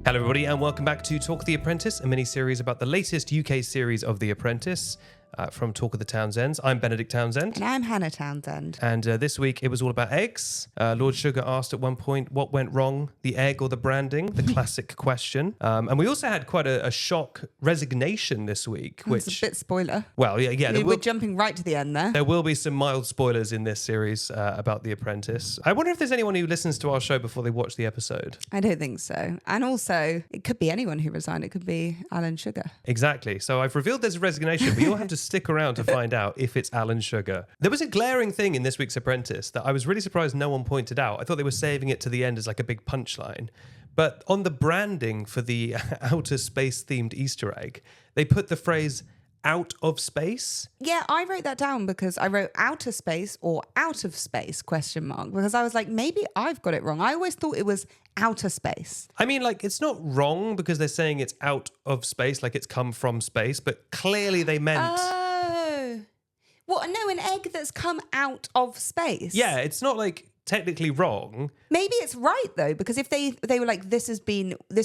Hello everybody and welcome back to Talk of the Apprentice, a mini-series about the latest UK series of The Apprentice from Talk of the Townsends. I'm Benedict Townsend. And I'm Hannah Townsend. And this week it was all about eggs. Lord Sugar asked at one point what went wrong, the egg or the branding, the classic question. And we also had quite a shock resignation this week. It's a bit spoiler. Well, yeah. We're jumping right to the end there. There will be some mild spoilers in this series about The Apprentice. I wonder if there's anyone who listens to our show before they watch the episode. I don't think so. And also, it could be anyone who resigned. It could be Alan Sugar. Exactly. So I've revealed there's a resignation, but you'll have to stick around to find out if it's Alan Sugar. There was a glaring thing in this week's Apprentice that I was really surprised no one pointed out. I thought they were saving it to the end as like a big punchline. But on the branding for the outer space themed Easter egg, they put the phrase out of space. Yeah, I wrote that down because I wrote outer space or out of space ? Because I was like, maybe I've got it wrong. I always thought it was outer space. I mean, like, it's not wrong because they're saying it's out of space, like it's come from space, but clearly they meant... Oh. What? No, an egg that's come out of space. Yeah, it's not like technically wrong. Maybe it's right though, because if they were like, this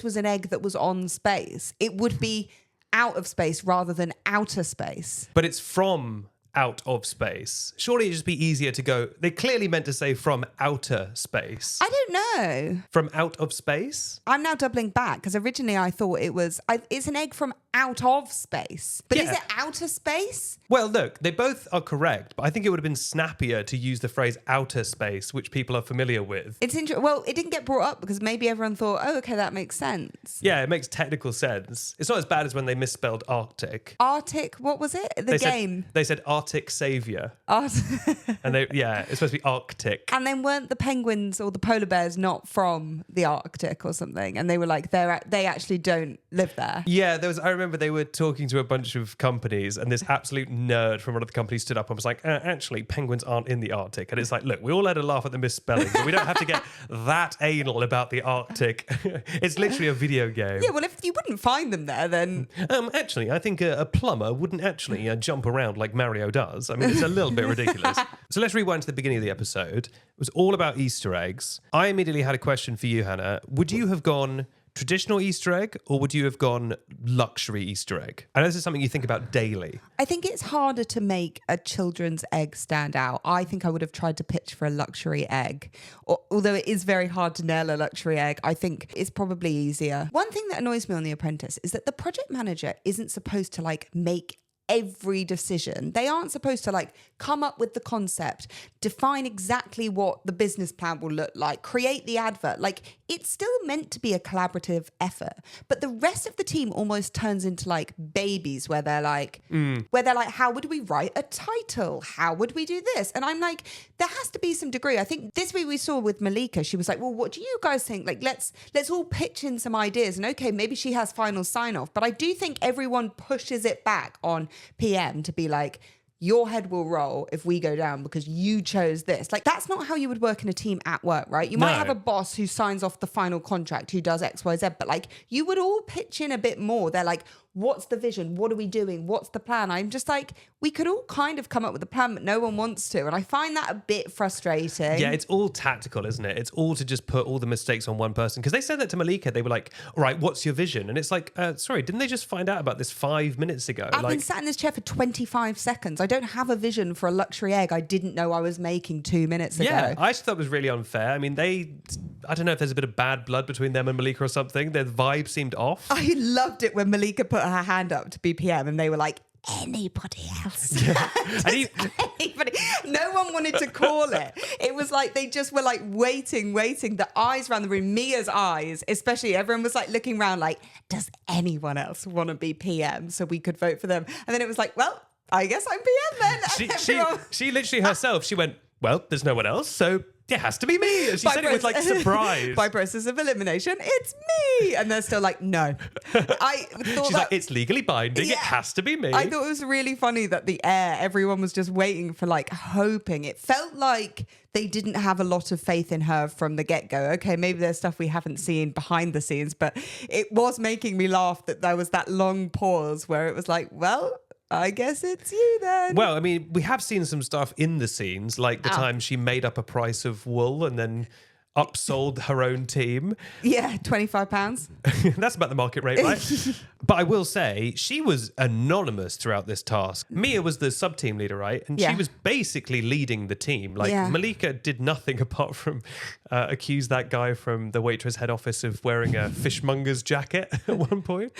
was an egg that was on space, it would be out of space rather than outer space. But it's from out of space. Surely it'd just be easier to go. They clearly meant to say from outer space. I don't know. From out of space? I'm now doubling back because originally I thought it's an egg from out of space. But Yeah. is it outer space? Well, look, they both are correct, but I think it would have been snappier to use the phrase outer space, which people are familiar with. It's interesting. Well, it didn't get brought up because maybe everyone thought, oh, okay, that makes sense. Yeah, it makes technical sense. It's not as bad as when they misspelled Arctic. Arctic, what was it? The game. They said Arctic Saviour. And it's supposed to be Arctic. And then weren't the penguins or the polar bears not from the Arctic or something? And they were like, they actually don't live there. Yeah, I remember they were talking to a bunch of companies and this absolute nerd from one of the companies stood up and was like, actually, penguins aren't in the Arctic. And it's like, look, we all had a laugh at the misspelling, but we don't have to get that anal about the Arctic. It's literally a video game. Yeah, well, if you wouldn't find them there, then... Actually, I think a plumber wouldn't actually jump around like Mario does. I mean, it's a little bit ridiculous. So let's rewind to the beginning of the episode. It was all about Easter eggs. I immediately had a question for you, Hannah. Would you have gone traditional Easter egg or would you have gone luxury Easter egg? I know this is something you think about daily. I think it's harder to make a children's egg stand out. I think I would have tried to pitch for a luxury egg. Although it is very hard to nail a luxury egg, I think it's probably easier. One thing that annoys me on The Apprentice is that the project manager isn't supposed to make every decision. They aren't supposed to come up with the concept, define exactly what the business plan will look like, create the advert. It's still meant to be a collaborative effort, but the rest of the team almost turns into babies where they're like, how would we write a title? How would we do this? And I'm like, there has to be some degree. I think this week we saw with Malika, she was like, well, what do you guys think? Let's all pitch in some ideas. And okay, maybe she has final sign off, but I do think everyone pushes it back on PM to be like, your head will roll if we go down because you chose this. That's not how you would work in a team at work, right? You might have a boss who signs off the final contract, who does X, Y, Z, but you would all pitch in a bit more. They're like, what's the vision? What are we doing? What's the plan? I'm just like, we could all kind of come up with a plan, but no one wants to. And I find that a bit frustrating. Yeah, it's all tactical, isn't it? It's all to just put all the mistakes on one person. Because they said that to Malika. They were like, all right, what's your vision? And it's like, sorry, didn't they just find out about this 5 minutes ago? I've been sat in this chair for 25 seconds. I don't have a vision for a luxury egg I didn't know I was making 2 minutes ago. Yeah, I just thought it was really unfair. I mean, I don't know if there's a bit of bad blood between them and Malika or something. Their vibe seemed off. I loved it when Malika put her hand up to be PM and they were like, anybody else? Yeah. Anybody. No one wanted to call it. It was like they just were waiting. The eyes around the room, Mia's eyes, especially, everyone was looking around does anyone else want to be PM so we could vote for them? And then it was like, well, I guess I'm PM then. She literally herself, she went, well, there's no one else, so it has to be me. And she said it with surprise. By process of elimination, it's me. And they're still like, no. I thought she's like, it's legally binding. Yeah. It has to be me. I thought it was really funny that everyone was just waiting for hoping. It felt like they didn't have a lot of faith in her from the get-go. Okay, maybe there's stuff we haven't seen behind the scenes, but it was making me laugh that there was that long pause where it was like, well, I guess it's you then. Well, I mean, we have seen some stuff in the scenes, like the time she made up a price of wool and then upsold her own team. Yeah, £25. That's about the market rate, right? But I will say, she was anonymous throughout this task. Mia was the sub-team leader, right? And she was basically leading the team. Like, Malika did nothing apart from accuse that guy from the waitress head office of wearing a fishmonger's jacket at one point.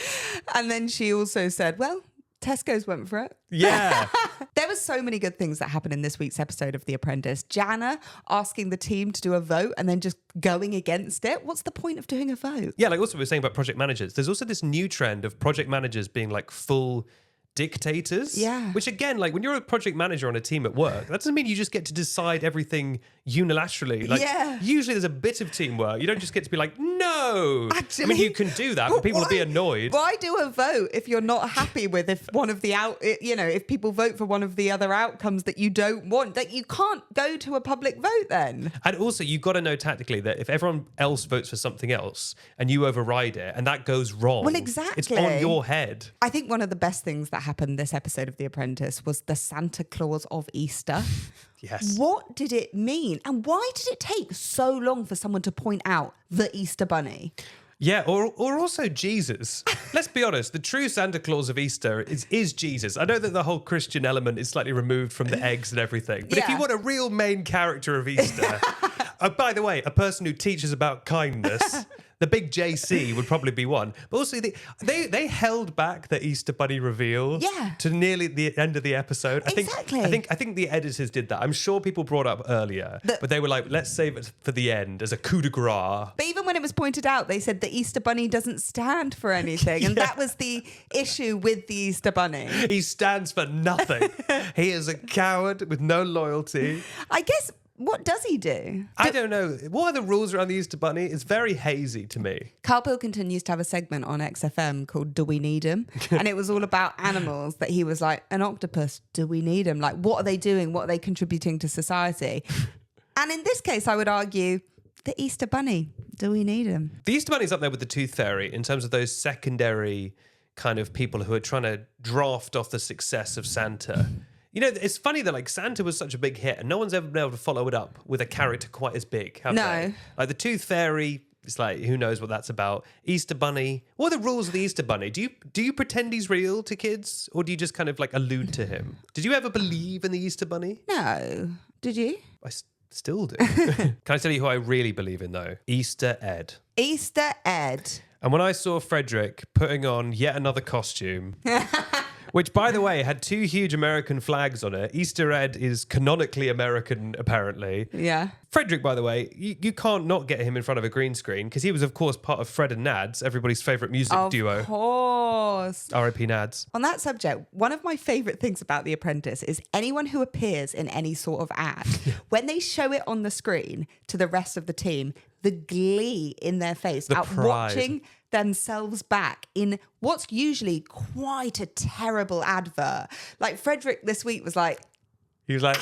And then she also said, well, Tesco's went for it. Yeah. There were so many good things that happened in this week's episode of The Apprentice. Jana asking the team to do a vote and then just going against it. What's the point of doing a vote? Yeah, like also we were saying about project managers. There's also this new trend of project managers being like full dictators. Yeah. Which again, like when you're a project manager on a team at work, that doesn't mean you just get to decide everything unilaterally. Like usually there's a bit of teamwork. You don't just get to be like, no. Actually, I mean, you can do that, but people will be annoyed. Why do a vote if you're not happy with if one of the if people vote for one of the other outcomes that you don't want, that you can't go to a public vote then? And also you've got to know tactically that if everyone else votes for something else and you override it and that goes wrong, well, exactly, it's on your head. I think one of the best things that happened this episode of The Apprentice was the Santa Claus of Easter. Yes. What did it mean? And why did it take so long for someone to point out the Easter Bunny? Yeah, or also Jesus. Let's be honest, the true Santa Claus of Easter is Jesus. I know that the whole Christian element is slightly removed from the eggs and everything, but if you want a real main character of Easter, by the way, a person who teaches about kindness, the big JC would probably be one. But also, they held back the Easter Bunny reveal to nearly the end of the episode. I think the editors did that. I'm sure people brought up earlier, but they were like, let's save it for the end as a coup de grace. But even when it was pointed out, they said the Easter Bunny doesn't stand for anything. And that was the issue with the Easter Bunny. He stands for nothing. He is a coward with no loyalty. I guess... what does he do? I don't know. What are the rules around the Easter Bunny? It's very hazy to me. Carl Pilkington used to have a segment on XFM called Do We Need Him? And it was all about animals that he was like, an octopus, do we need him? Like, what are they doing? What are they contributing to society? And in this case, I would argue, the Easter Bunny, do we need him? The Easter Bunny's up there with the Tooth Fairy in terms of those secondary kind of people who are trying to draft off the success of Santa. You know, it's funny that like Santa was such a big hit and no one's ever been able to follow it up with a character quite as big, have they? Like the Tooth Fairy, it's like, who knows what that's about. Easter Bunny. What are the rules of the Easter Bunny? Do you pretend he's real to kids or do you just kind of like allude to him? Did you ever believe in the Easter Bunny? No. Did you? I still do. Can I tell you who I really believe in though? Easter Ed. Easter Ed. And when I saw Frederick putting on yet another costume... which, by the way, had two huge American flags on it. Easter Ed is canonically American, apparently. Yeah. Frederick, by the way, you can't not get him in front of a green screen because he was, of course, part of Fred and Nads, everybody's favourite music duo. Of course. R.I.P. Nads. On that subject, one of my favourite things about The Apprentice is anyone who appears in any sort of ad, when they show it on the screen to the rest of the team, the glee in their face at watching themselves back in what's usually quite a terrible advert. Like Frederick this week was like... He was like,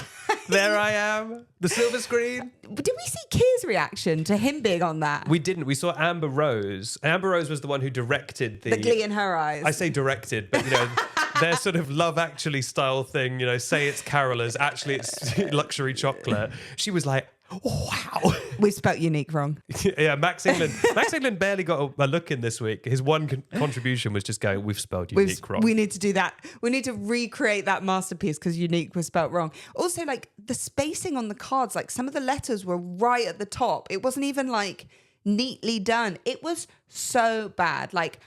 there I am, the silver screen. Did we see Kier's reaction to him being on that? We didn't. We saw Amber Rose. Amber Rose was the one who directed the glee in her eyes. I say directed, but, you know... their sort of Love Actually style thing, you know, say it's carolers, actually it's luxury chocolate. She was like, oh, wow. We spelt unique wrong. Yeah, Max England barely got a look in this week. His one contribution was just going, we've spelled unique wrong. We need to do that. We need to recreate that masterpiece because unique was spelt wrong. Also, like the spacing on the cards, like some of the letters were right at the top. It wasn't even like neatly done. It was so bad. Like,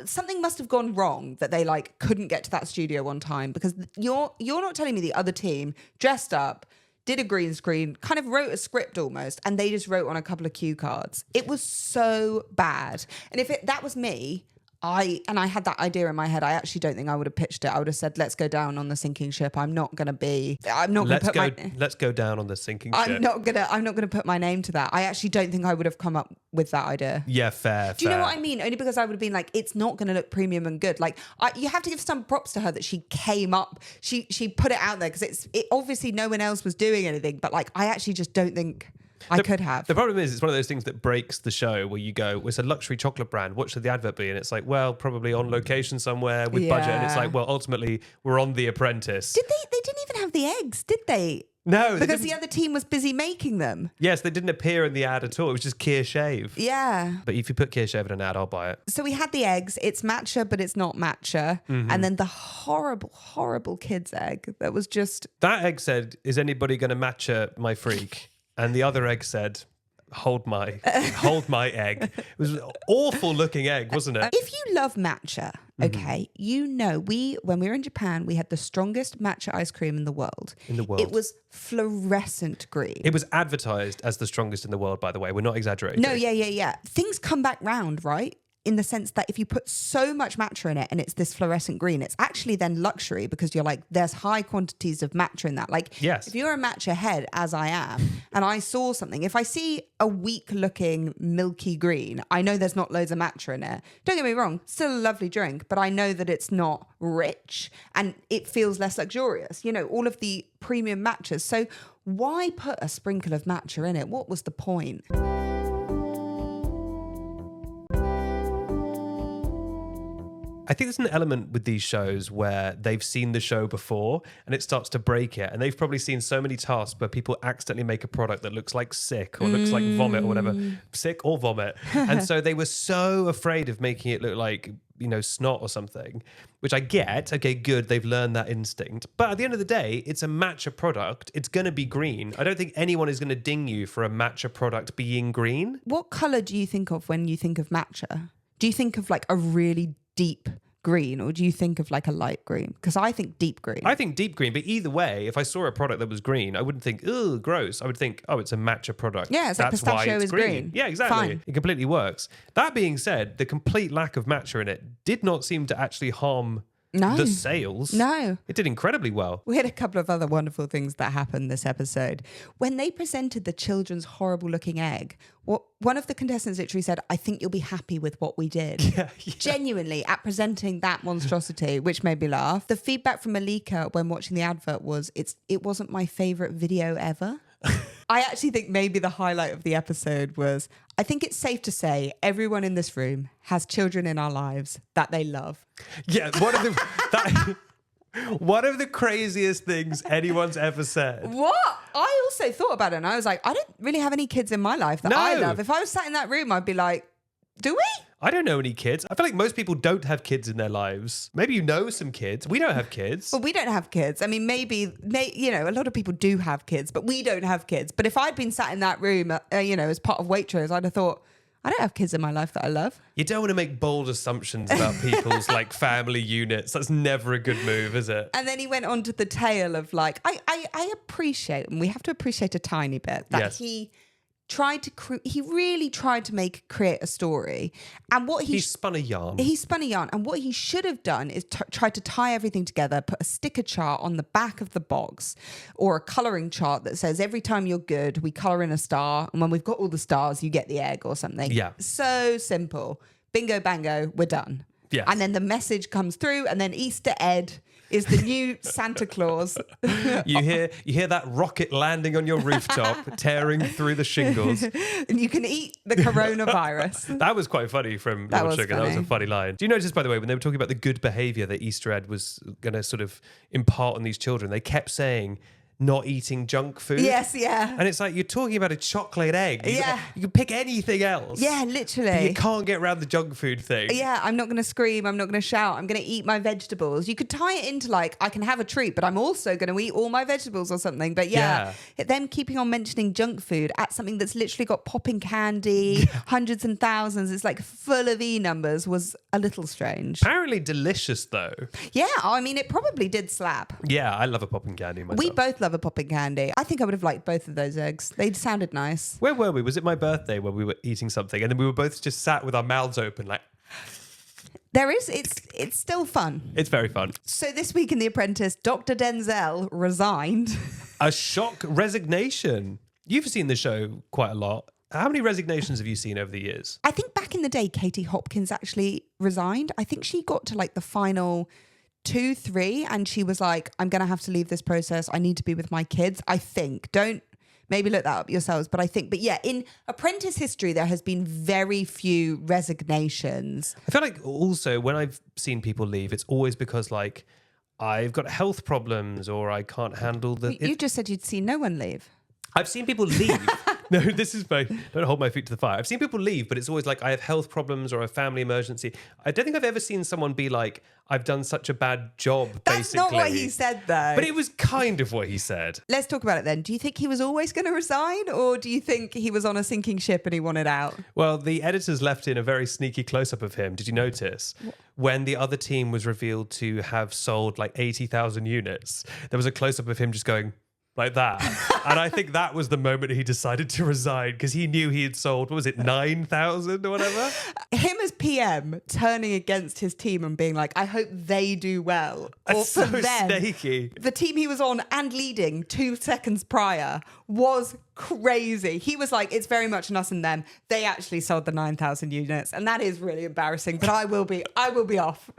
something must have gone wrong that they like couldn't get to that studio on time because you're not telling me the other team dressed up, did a green screen, kind of wrote a script almost, and they just wrote on a couple of cue cards. It was so bad. And if that was me, I had that idea in my head. I actually don't think I would have pitched it. I would have said, let's go down on the sinking ship. Let's go down on the sinking ship. I'm not gonna put my name to that. I actually don't think I would have come up with that idea. Yeah, fair. Do you know what I mean? Only because I would have been like, it's not gonna look premium and good. Like you have to give some props to her that she came up, she put it out there because it obviously no one else was doing anything. But like, I actually just don't think I could have. The problem is, it's one of those things that breaks the show where you go, well, it's a luxury chocolate brand. What should the advert be? And it's like, well, probably on location somewhere with budget. And it's like, well, ultimately, we're on The Apprentice. They didn't even have the eggs, did they? No, they Because didn't. the other team was busy making them. Yes, they didn't appear in the ad at all. It was just Keir Shave. Yeah. But if you put Keir Shave in an ad, I'll buy it. So we had the eggs. It's matcha, but it's not matcha. Mm-hmm. And then the horrible, horrible kid's egg that was just... That egg said, "Is anybody going to matcha my freak?" And the other egg said, hold my egg. It was an awful looking egg, wasn't it? If you love matcha, okay, you know, when we were in Japan, we had the strongest matcha ice cream in the world. It was fluorescent green. It was advertised as the strongest in the world, by the way. We're not exaggerating. No, yeah. Things come back round, right? In the sense that if you put so much matcha in it and it's this fluorescent green, it's actually then luxury because you're like, there's high quantities of matcha in that. Like, Yes. if you're a matcha head, as I am, and I saw something, if I see a weak looking milky green, I know there's not loads of matcha in it. Don't get me wrong, still a lovely drink, but I know that it's not rich and it feels less luxurious. You know, all of the premium matchas. So why put a sprinkle of matcha in it? What was the point? I think there's an element with these shows where they've seen the show before and it starts to break it. And they've probably seen so many tasks where people accidentally make a product that looks like sick or looks like vomit or whatever. Sick or vomit. And so they were so afraid of making it look like, you know, snot or something, which I get. Okay, good. They've learned that instinct. But at the end of the day, it's a matcha product. It's going to be green. I don't think anyone is going to ding you for a matcha product being green. What colour do you think of when you think of matcha? Do you think of like a really deep green or do you think of like a light green? Because I think deep green. I think deep green, but either way, if I saw a product that was green, I wouldn't think, ugh, gross. I would think, oh, it's a matcha product. Yeah, it's like That's why pistachio it's is green. Yeah, exactly. Fine. It completely works. That being said, the complete lack of matcha in it did not seem to actually harm the sales. No. It did incredibly well. We had a couple of other wonderful things that happened this episode. When they presented the children's horrible looking egg, one of the contestants literally said, I think you'll be happy with what we did. Yeah. Genuinely at presenting that monstrosity, which made me laugh. The feedback from Malika when watching the advert was, it wasn't my favourite video ever. I actually think maybe the highlight of the episode was, I think it's safe to say everyone in this room has children in our lives that they love. Yeah, one of the craziest things anyone's ever said. What? I also thought about it and I was like, I don't really have any kids in my life that I love. If I was sat in that room, I'd be like, do we? I don't know any kids. I feel like most people don't have kids in their lives. Maybe you know some kids. We don't have kids. Well, we don't have kids. I mean, maybe, you know, a lot of people do have kids, but we don't have kids. But if I'd been sat in that room, you know, as part of Waitrose, I'd have thought, I don't have kids in my life that I love. You don't want to make bold assumptions about people's like family units. That's never a good move, is it? And then he went on to the tale of like, I appreciate, and we have to appreciate a tiny bit, that Yes. he really tried to create a story. And what He spun a yarn. He spun a yarn. And what he should have done is try to tie everything together, put a sticker chart on the back of the box or a colouring chart that says every time you're good, we colour in a star. And when we've got all the stars, you get the egg or something. Yeah. So simple. Bingo, bango, we're done. Yes. And then the message comes through and then Easter Ed is the new Santa Claus. You hear that rocket landing on your rooftop, tearing through the shingles. And you can eat the coronavirus. That was quite funny from That Lord was Sugar. That was a funny. funny line. Do you notice, by the way, when they were talking about the good behaviour that Easter Ed was going to sort of impart on these children, they kept saying, not eating junk food. Yes, yeah. And it's like, you're talking about a chocolate egg. Yeah. You can pick anything else. Yeah, But literally. you can't get around the junk food thing. Yeah, I'm not going to scream. I'm not going to shout. I'm going to eat my vegetables. You could tie it into like, I can have a treat, but I'm also going to eat all my vegetables or something. But yeah, them keeping on mentioning junk food at something that's literally got popping candy, hundreds and thousands, it's like full of E numbers was a little strange. Apparently delicious, though. Yeah, I mean, it probably did slap. Yeah, I love a popping candy myself. We both love a popping candy. I think I would have liked both of those eggs. They sounded nice. Where were we? Was it my birthday where we were eating something and then we were both just sat with our mouths open like... It's still fun. It's very fun. So this week in The Apprentice, Dr. Denzel resigned. A shock resignation. You've seen the show quite a lot. How many resignations have you seen over the years? I think back in the day, Katie Hopkins actually resigned. I think she got to like the final 2, 3, and she was like, I'm going to have to leave this process. I need to be with my kids. I think. Don't maybe look that up yourselves. But I think, but yeah, in Apprentice history, there has been very few resignations. I feel like also when I've seen people leave, it's always because like I've got health problems or I can't handle the... You just said you'd seen no one leave. I've seen people leave. No, this is my... Don't hold my feet to the fire. I've seen people leave, but it's always like I have health problems or a family emergency. I don't think I've ever seen someone be like, I've done such a bad job, That's basically. not what he said, though. But it was kind of what he said. Let's talk about it then. Do you think he was always going to resign, or do you think he was on a sinking ship and he wanted out? Well, the editors left in a very sneaky close-up of him. Did you notice? When the other team was revealed to have sold like 80,000 units, there was a close-up of him just going... like that. And I think that was the moment he decided to resign because he knew he had sold, what was it, 9,000 or whatever? Him as PM turning against his team and being like, I hope they do well. That's Or so for them, snaky. the team he was on and leading 2 seconds prior was crazy. He was like, it's very much an us and them. They actually sold the 9,000 units. And that is really embarrassing, but I will be off.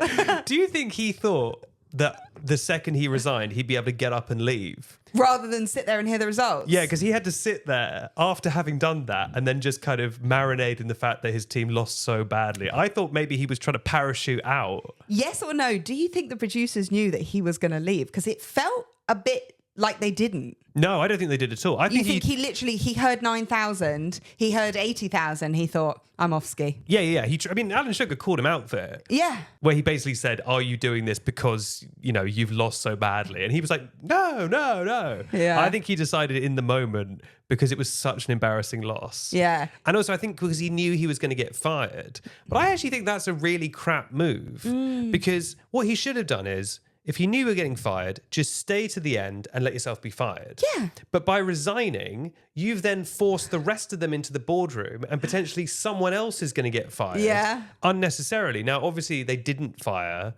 Do you think he thought that the second he resigned, he'd be able to get up and leave? Rather than sit there and hear the results. Yeah, because he had to sit there after having done that and then just kind of marinate in the fact that his team lost so badly. I thought maybe he was trying to parachute out. Yes or no? Do you think the producers knew that he was going to leave? Because it felt a bit like they didn't. No, I don't think they did at all. You think he heard 9,000, he heard 80,000, he thought, I'm off ski. Yeah. Alan Sugar called him out for it. Yeah. Where he basically said, are you doing this because, you've lost so badly? And he was like, no. Yeah. I think he decided in the moment because it was such an embarrassing loss. Yeah. And also I think because he knew he was going to get fired. But I actually think that's a really crap move because what he should have done is, if you knew you were getting fired, just stay to the end and let yourself be fired. Yeah. But by resigning, you've then forced the rest of them into the boardroom and potentially someone else is going to get fired. Yeah. Unnecessarily. Now, obviously, they didn't fire.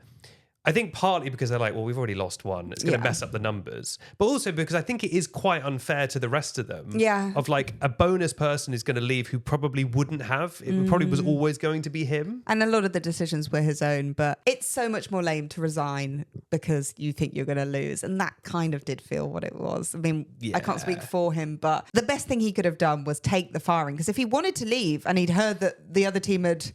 I think partly because they're like, well, we've already lost one. It's going to mess up the numbers. But also because I think it is quite unfair to the rest of them. Yeah. Of like a bonus person is going to leave who probably wouldn't have. It probably was always going to be him. And a lot of the decisions were his own, but it's so much more lame to resign because you think you're going to lose. And that kind of did feel what it was. I mean, I can't speak for him, but the best thing he could have done was take the firing. Because if he wanted to leave and he'd heard that the other team had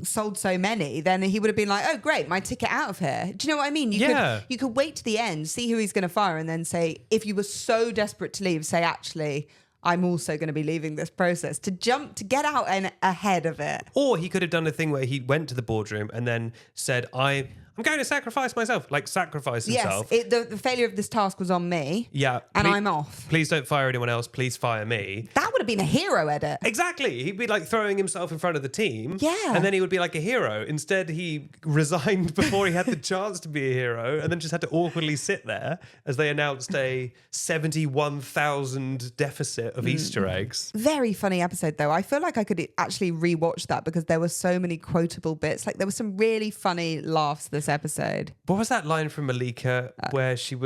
sold so many, then he would have been like, oh great, my ticket out of here. Do you know what I mean? You could wait to the end, see who he's going to fire, and then say, if you were so desperate to leave, say, actually, I'm also going to be leaving this process, to get out and ahead of it. Or he could have done a thing where he went to the boardroom and then said, I'm going to sacrifice myself, like sacrifice himself. Yes, the failure of this task was on me. Yeah. And I'm off. Please don't fire anyone else. Please fire me. That would have been a hero edit. Exactly. He'd be like throwing himself in front of the team. Yeah. And then he would be like a hero. Instead, he resigned before he had the chance to be a hero and then just had to awkwardly sit there as they announced a 71,000 deficit of Easter eggs. Very funny episode, though. I feel like I could actually rewatch that because there were so many quotable bits. Like there were some really funny laughs this episode. What was that line from Malika where she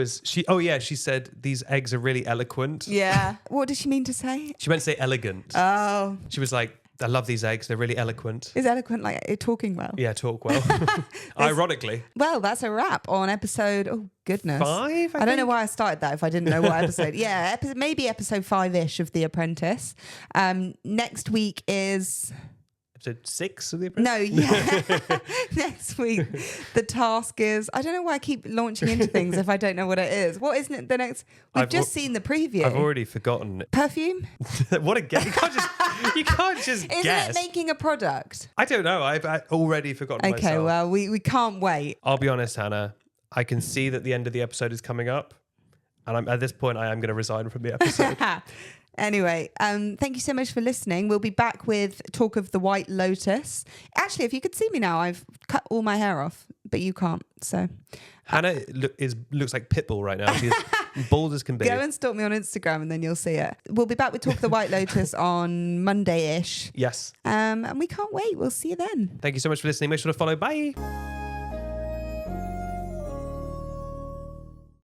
said, these eggs are really eloquent. Yeah. What did she mean to say? She meant to say elegant. Oh. She was like, I love these eggs. They're really eloquent. Is eloquent like talking well? Yeah, talk well. Ironically. Well, that's a wrap on episode, oh goodness. 5, I don't know why I started that if I didn't know what episode. Yeah, maybe episode 5-ish of The Apprentice. Next week is... Episode 6 of The Apprentice? No, yeah. Next week, the task is... I don't know why I keep launching into things if I don't know what it is. What isn't it the next... We've just seen the preview. I've already forgotten. Perfume? What a guess. You can't just Isn't guess. it making a product? I don't know. I've already forgotten myself. Okay, well, we can't wait. I'll be honest, Hannah. I can see that the end of the episode is coming up. And at this point, I am going to resign from the episode. Anyway, thank you so much for listening. We'll be back with talk of the White Lotus. Actually, if you could see me now, I've cut all my hair off, but you can't. So Hannah looks like Pitbull right now. She's bald as can be. go and stalk me on Instagram and then you'll see it. We'll be back with talk of the White Lotus on Monday-ish. Yes. And we can't wait. We'll see you then. Thank you so much for listening. Make sure to follow. Bye.